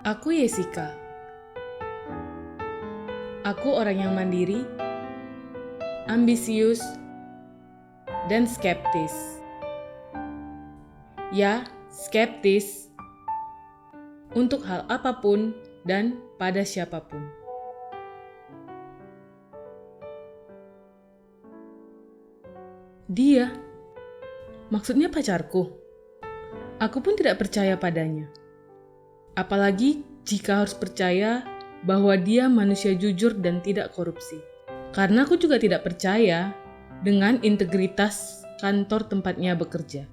Aku Yesika. Aku orang yang mandiri, ambisius, dan skeptis. Ya, skeptis untuk hal apapun dan pada siapapun. Dia, maksudnya pacarku. Aku pun tidak percaya padanya. Apalagi jika harus percaya bahwa dia manusia jujur dan tidak korupsi. Karena aku juga tidak percaya dengan integritas kantor tempatnya bekerja.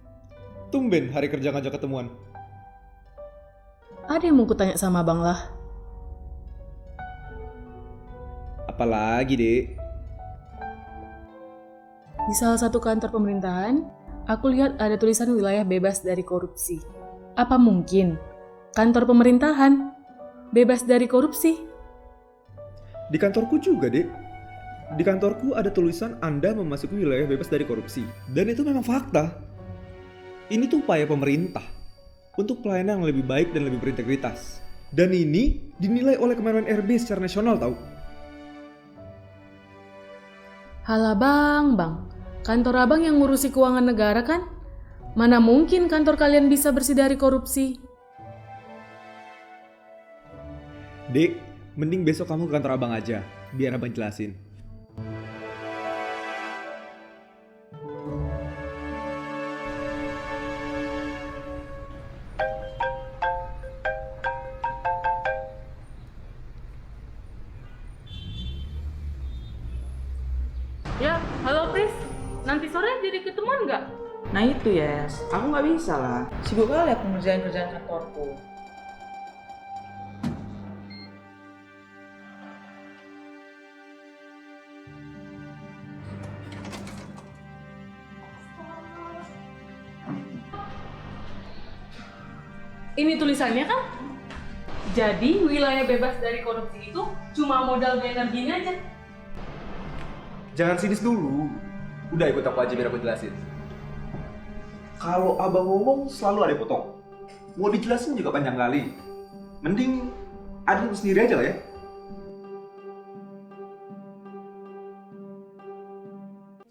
Tumben hari kerja ngajak ketemuan. Ada yang mau kutanya sama Bang lah? Apalagi, Dek? Di salah satu kantor pemerintahan, aku lihat ada tulisan wilayah bebas dari korupsi. Apa mungkin kantor pemerintahan bebas dari korupsi? Di kantorku juga, Dek. Di kantorku ada tulisan Anda memasuki wilayah bebas dari korupsi. Dan itu memang fakta. Ini tuh upaya pemerintah untuk pelayanan yang lebih baik dan lebih berintegritas. Dan ini dinilai oleh Kementerian RB secara nasional, tahu? Halah bang, kantor abang yang ngurusi keuangan negara kan? Mana mungkin kantor kalian bisa bersih dari korupsi? Dek, mending besok kamu ke kantor abang aja, biar abang jelasin. Ya, halo Pris. Nanti sore jadi ketemuan nggak? Nah itu Yes, aku nggak bisa lah. Sibuk kali aku ngerjain kerjaan kantorku. Ini tulisannya kan? Jadi wilayah bebas dari korupsi itu cuma modal banner gini aja. Jangan sinis dulu. Udah ikut aku aja biar aku jelasin. Kalau abang ngomong selalu ada potong. Mau dijelasin juga panjang kali. Mending ada sendiri aja lah ya.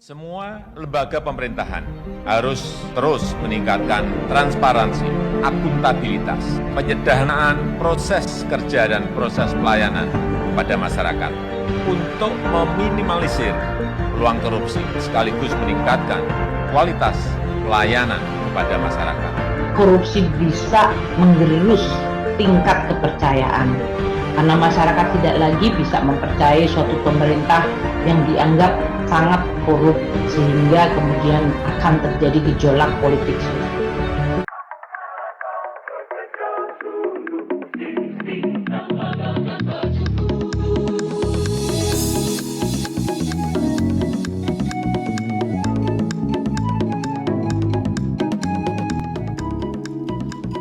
Semua lembaga pemerintahan harus terus meningkatkan transparansi, akuntabilitas, penyederhanaan proses kerja dan proses pelayanan pada masyarakat untuk meminimalisir peluang korupsi sekaligus meningkatkan kualitas pelayanan kepada masyarakat. Korupsi bisa menggerus tingkat kepercayaan karena masyarakat tidak lagi bisa mempercayai suatu pemerintah yang dianggap sangat korup sehingga kemudian akan terjadi gejolak politik.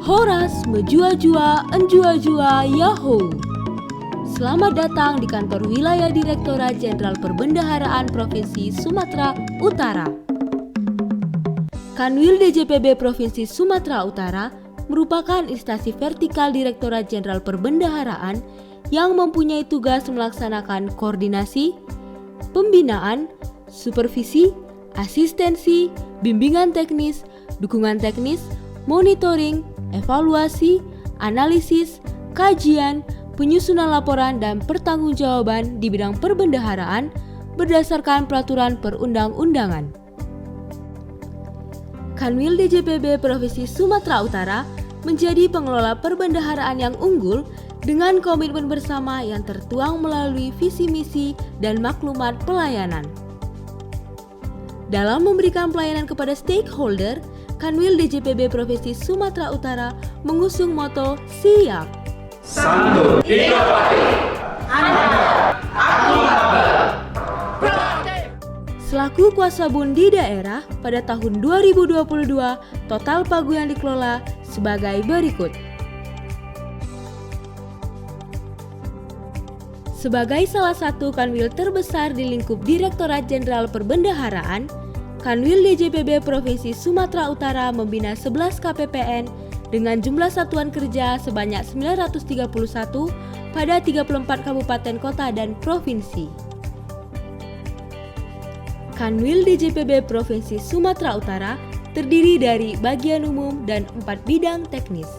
Horas menjua-jua, enjua-jua, Yahoo! Selamat datang di kantor wilayah Direktorat Jenderal Perbendaharaan Provinsi Sumatera Utara. Kanwil DJPB Provinsi Sumatera Utara merupakan instansi vertikal Direktorat Jenderal Perbendaharaan yang mempunyai tugas melaksanakan koordinasi, pembinaan, supervisi, asistensi, bimbingan teknis, dukungan teknis, monitoring, evaluasi, analisis, kajian, penyusunan laporan dan pertanggungjawaban di bidang perbendaharaan berdasarkan peraturan perundang-undangan. Kanwil DJPB Provinsi Sumatera Utara menjadi pengelola perbendaharaan yang unggul dengan komitmen bersama yang tertuang melalui visi misi dan maklumat pelayanan. Dalam memberikan pelayanan kepada stakeholder, Kanwil DJPB Provinsi Sumatera Utara mengusung moto Siap Sando, inovatif, akuntabel, proaktif. Selaku kuasa bun di daerah, pada tahun 2022, total pagu yang dikelola sebagai berikut. Sebagai salah satu kanwil terbesar di lingkup Direktorat Jenderal Perbendaharaan, Kanwil DJPB Provinsi Sumatera Utara membina 11 KPPN dengan jumlah satuan kerja sebanyak 931 pada 34 kabupaten kota dan provinsi. Kanwil DJPB Provinsi Sumatera Utara terdiri dari bagian umum dan 4 bidang teknis.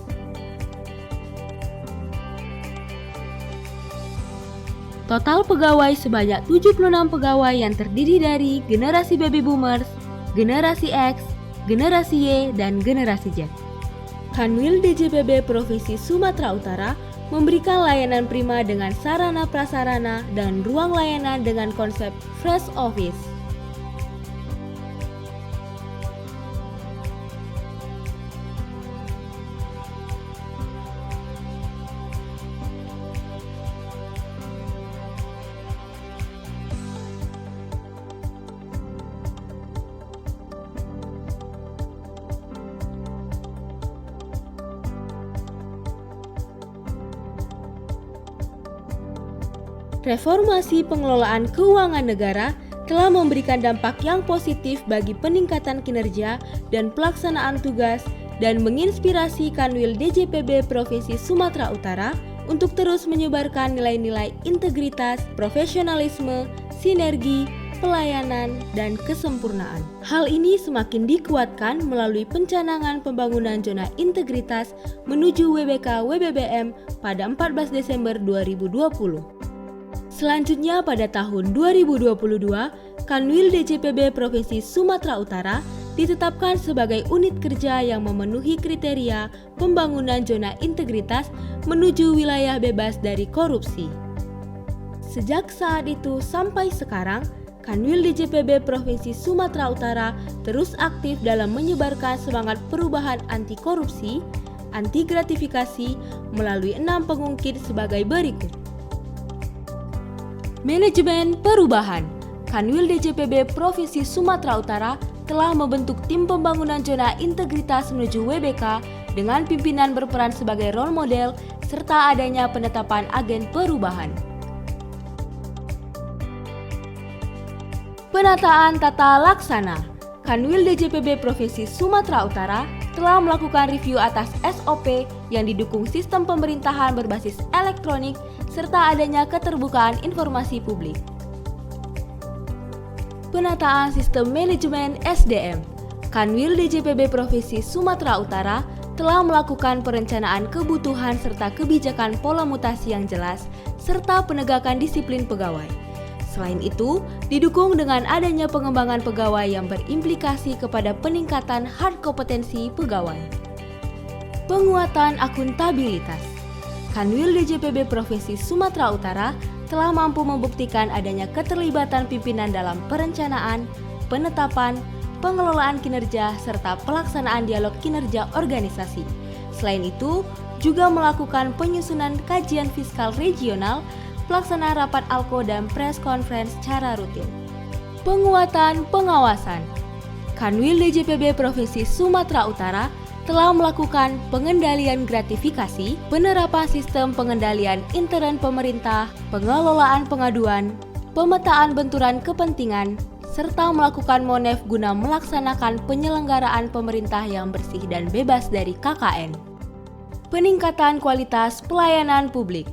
Total pegawai sebanyak 76 pegawai yang terdiri dari generasi baby boomers, generasi X, generasi Y, dan generasi Z. Kanwil DJPB Provinsi Sumatera Utara memberikan layanan prima dengan sarana prasarana dan ruang layanan dengan konsep fresh office. Reformasi pengelolaan keuangan negara telah memberikan dampak yang positif bagi peningkatan kinerja dan pelaksanaan tugas dan menginspirasi Kanwil DJPB Provinsi Sumatera Utara untuk terus menyebarkan nilai-nilai integritas, profesionalisme, sinergi, pelayanan, dan kesempurnaan. Hal ini semakin dikuatkan melalui pencanangan pembangunan zona integritas menuju WBK WBBM pada 14 Desember 2020. Selanjutnya pada tahun 2022, Kanwil DJPB Provinsi Sumatera Utara ditetapkan sebagai unit kerja yang memenuhi kriteria pembangunan zona integritas menuju wilayah bebas dari korupsi. Sejak saat itu sampai sekarang, Kanwil DJPB Provinsi Sumatera Utara terus aktif dalam menyebarkan semangat perubahan anti korupsi, anti gratifikasi melalui 6 pengungkit sebagai berikut. Manajemen Perubahan. Kanwil DJPB Provinsi Sumatera Utara telah membentuk tim pembangunan zona integritas menuju WBK dengan pimpinan berperan sebagai role model serta adanya penetapan agen perubahan. Penataan tata laksana. Kanwil DJPB Provinsi Sumatera Utara telah melakukan review atas SOP yang didukung sistem pemerintahan berbasis elektronik serta adanya keterbukaan informasi publik. Penataan sistem manajemen SDM. Kanwil DJPB Provinsi Sumatera Utara telah melakukan perencanaan kebutuhan serta kebijakan pola mutasi yang jelas serta penegakan disiplin pegawai. Selain itu, didukung dengan adanya pengembangan pegawai yang berimplikasi kepada peningkatan hard kompetensi pegawai. Penguatan akuntabilitas. Kanwil DJPB Provinsi Sumatera Utara telah mampu membuktikan adanya keterlibatan pimpinan dalam perencanaan, penetapan, pengelolaan kinerja, serta pelaksanaan dialog kinerja organisasi. Selain itu, juga melakukan penyusunan kajian fiskal regional, pelaksanaan rapat ALKO dan press conference secara rutin. Penguatan pengawasan. Kanwil DJPB Provinsi Sumatera Utara telah melakukan pengendalian gratifikasi, penerapan sistem pengendalian intern pemerintah, pengelolaan pengaduan, pemetaan benturan kepentingan, serta melakukan monef guna melaksanakan penyelenggaraan pemerintah yang bersih dan bebas dari KKN. Peningkatan kualitas pelayanan publik.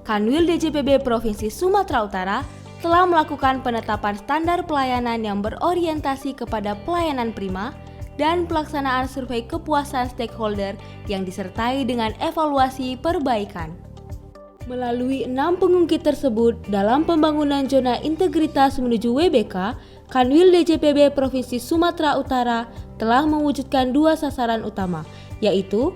Kanwil DJPB Provinsi Sumatera Utara telah melakukan penetapan standar pelayanan yang berorientasi kepada pelayanan prima dan pelaksanaan survei kepuasan stakeholder yang disertai dengan evaluasi perbaikan. Melalui 6 pengungkit tersebut dalam pembangunan zona integritas menuju WBK, Kanwil DJPB Provinsi Sumatera Utara telah mewujudkan 2 sasaran utama, yaitu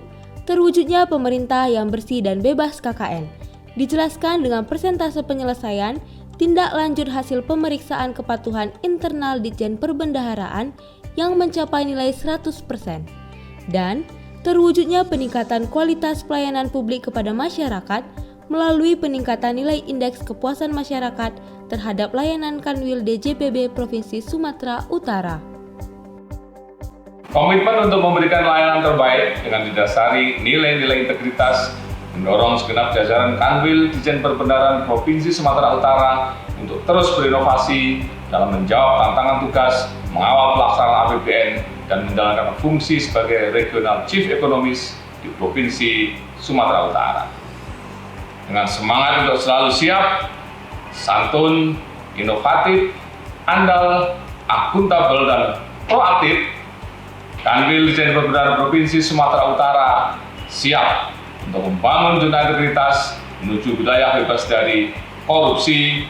terwujudnya pemerintah yang bersih dan bebas KKN. Dijelaskan dengan persentase penyelesaian tindak lanjut hasil pemeriksaan kepatuhan internal Ditjen Perbendaharaan yang mencapai nilai 100%, dan terwujudnya peningkatan kualitas pelayanan publik kepada masyarakat melalui peningkatan nilai indeks kepuasan masyarakat terhadap layanan Kanwil DJPB Provinsi Sumatera Utara. Komitmen untuk memberikan layanan terbaik dengan didasari nilai-nilai integritas, mendorong segenap jajaran Kanwil Ditjen Perbendaharaan Provinsi Sumatera Utara untuk terus berinovasi dalam menjawab tantangan tugas, mengawal pelaksanaan APBN, dan menjalankan fungsi sebagai Regional Chief Economist di Provinsi Sumatera Utara. Dengan semangat untuk selalu siap, santun, inovatif, andal, akuntabel, dan proaktif, Kanwil Dijen Perbendaharaan Provinsi Sumatera Utara siap untuk membangun zona integritas menuju wilayah bebas dari korupsi,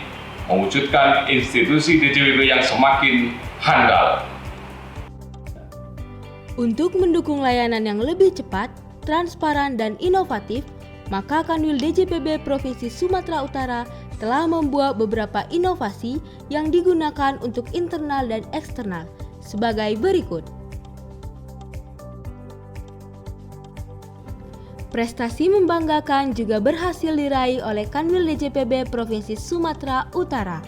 mewujudkan institusi DJPB yang semakin handal. Untuk mendukung layanan yang lebih cepat, transparan, dan inovatif, maka Kanwil DJPB Provinsi Sumatera Utara telah membuat beberapa inovasi yang digunakan untuk internal dan eksternal sebagai berikut. Prestasi membanggakan juga berhasil diraih oleh Kanwil DJPB Provinsi Sumatera Utara.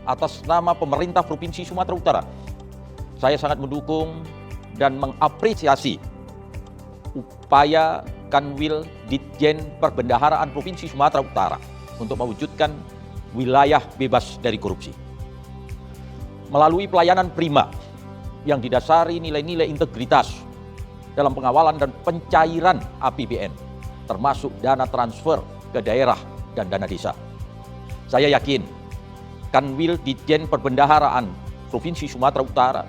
Atas nama pemerintah Provinsi Sumatera Utara, saya sangat mendukung dan mengapresiasi upaya Kanwil Ditjen Perbendaharaan Provinsi Sumatera Utara untuk mewujudkan wilayah bebas dari korupsi. Melalui pelayanan prima yang didasari nilai-nilai integritas dalam pengawalan dan pencairan APBN, termasuk dana transfer ke daerah dan dana desa. Saya yakin Kanwil Ditjen Perbendaharaan Provinsi Sumatera Utara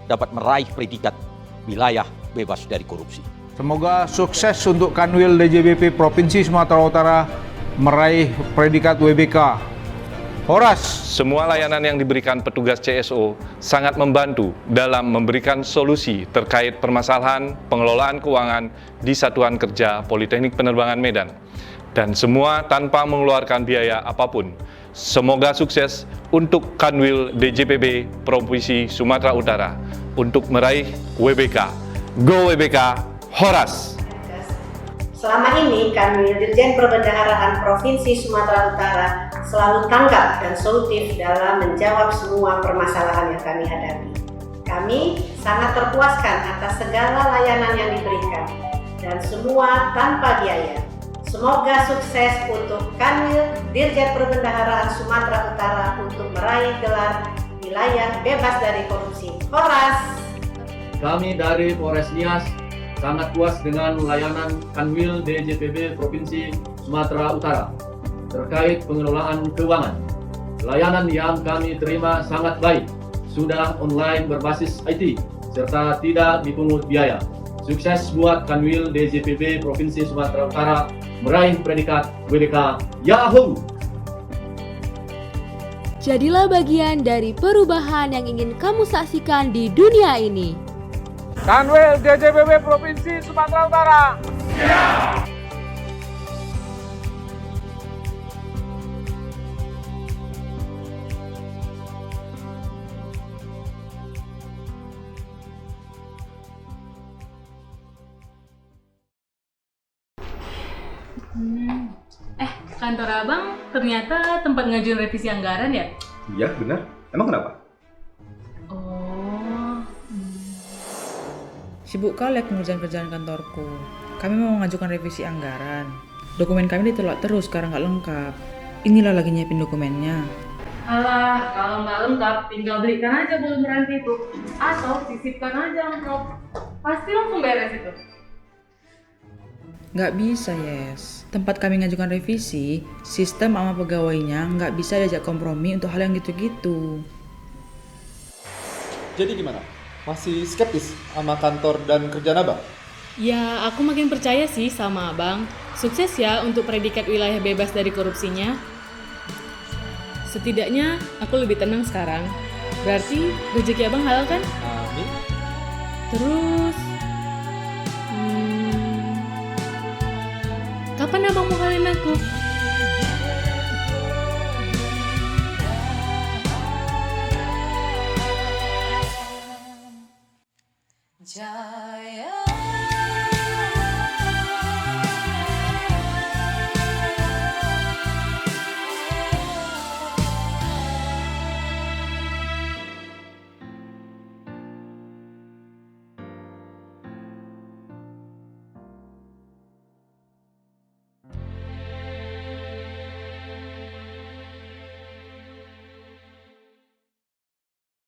dapat meraih predikat wilayah bebas dari korupsi. Semoga sukses untuk Kanwil DJPB Provinsi Sumatera Utara meraih predikat WBK. Horas. Semua layanan yang diberikan petugas CSO sangat membantu dalam memberikan solusi terkait permasalahan pengelolaan keuangan di Satuan Kerja Politeknik Penerbangan Medan. Dan semua tanpa mengeluarkan biaya apapun. Semoga sukses untuk Kanwil DJPB Provinsi Sumatera Utara untuk meraih WBK. Go WBK! Horas. Selama ini Kanwil Dirjen Perbendaharaan Provinsi Sumatera Utara selalu tanggap dan solutif dalam menjawab semua permasalahan yang kami hadapi. Kami sangat terpuaskan atas segala layanan yang diberikan dan semua tanpa biaya. Semoga sukses untuk Kanwil Dirjen Perbendaharaan Sumatera Utara untuk meraih gelar wilayah bebas dari korupsi. Horas. Kami dari Polres Nias sangat puas dengan layanan Kanwil DJPB Provinsi Sumatera Utara terkait pengelolaan keuangan. Layanan yang kami terima sangat baik, sudah online berbasis IT, serta tidak dipungut biaya. Sukses buat Kanwil DJPB Provinsi Sumatera Utara meraih predikat WBK. Yahoo! Jadilah bagian dari perubahan yang ingin kamu saksikan di dunia ini. Kanwil DJPB Provinsi Sumatera Utara. Kantor abang ternyata tempat ngajuin revisi anggaran ya? Iya, benar. Emang kenapa? Sibuk kali pengerjaan kerjaan kantorku. Kami mau mengajukan revisi anggaran. Dokumen kami ditolak terus karena nggak lengkap. Inilah lagi nyiapin dokumennya. Alah, kalau nggak lengkap tinggal belikan aja bulu meranti itu. Atau sisipkan aja amplop. Pasti langsung beres itu. Nggak bisa, Yes. Tempat kami ngajukan revisi, sistem sama pegawainya nggak bisa diajak kompromi untuk hal yang gitu-gitu. Jadi gimana? Masih skeptis sama kantor dan kerjaan abang? Ya, aku makin percaya sih sama abang. Sukses ya untuk predikat wilayah bebas dari korupsinya. Setidaknya aku lebih tenang sekarang. Berarti rezeki abang halal kan? Amin. Terus, kapan abang mau kawin aku?